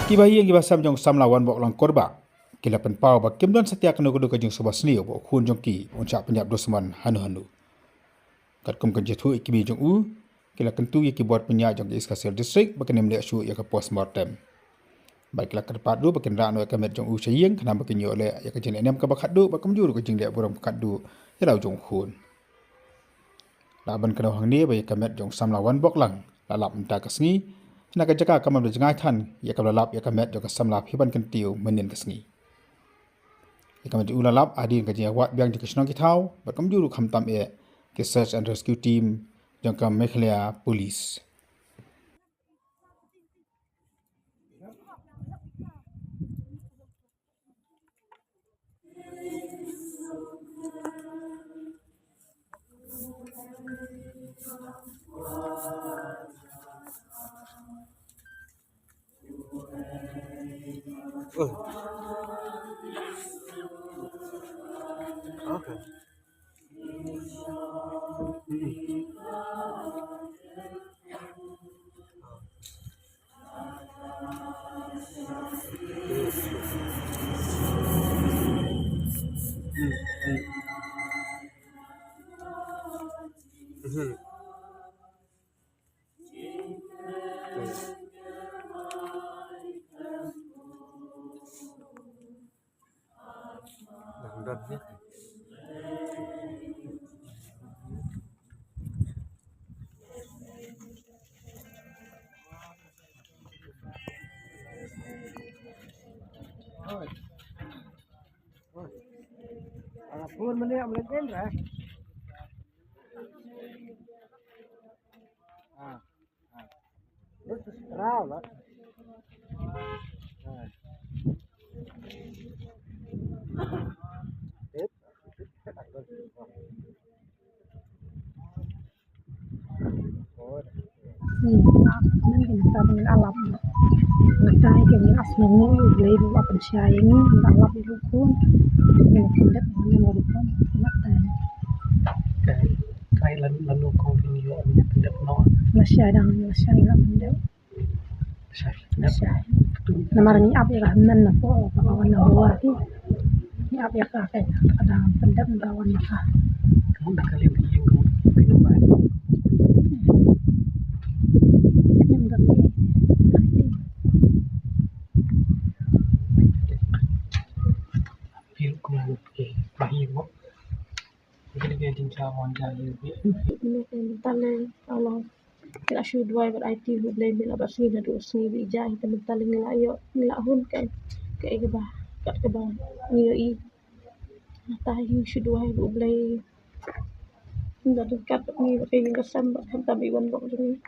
Kibahi yang kibasam jong samlawan bok lang korba. Kila penpau ba kim don setia kanu kudu kajung subas ni bo khun jong ki uncak penyap dosman hanu. Kat kum kan jethu ikibi jong u kila kentu yaki buat penyak jong iskasir distrik bakin mlek su ya ka postmortem. Baiklah kedepat du bakin rano ka met jong u sayeng kana bakin yo le ya ka jeng enem ka bakat du bakam juru ka jeng le burang bakat du ya lau jong khun. Laban kana hang ni ba ya ka met jong samlawan bok lang lalap entah kasngi nak jaga kamam jengai than ya ka lalap ya ka met jong samlap hiban kan tiu menin kasngi. Kami ulalap adin kerja awak biang di Kisnong Kitau, berkam juru khamtam ke search and rescue team jangka Meghalaya Police. Okay. Phun mình đi ông lên đến rồi. This is raw, right? Mungkin kita dengan alam. Kita yang asli ni, lebih apa percaya ini, alam itu pun yang hendak mengumpulkan mata. Cái lần con thì nhiều anh nhận được nó Masya lah hendak. Masya. Nama ni apa yang hendak nak buat, kawan nak ni. Ni apa yang kakek ada hendak kawan nak. kamu dah kali yang kamu minum air Yang dari feel kamu bayi mo jadi dia tinggal wanja lebih ini tentang kalau kita shoot dua IT hud lain bila bersih dan bersih bijak kita tentang nilai nilai hun kan kayak kebah kat kebah nilai tahi shoot dua hud lain ndak dekat ni pakai kesam tak biwan bok ni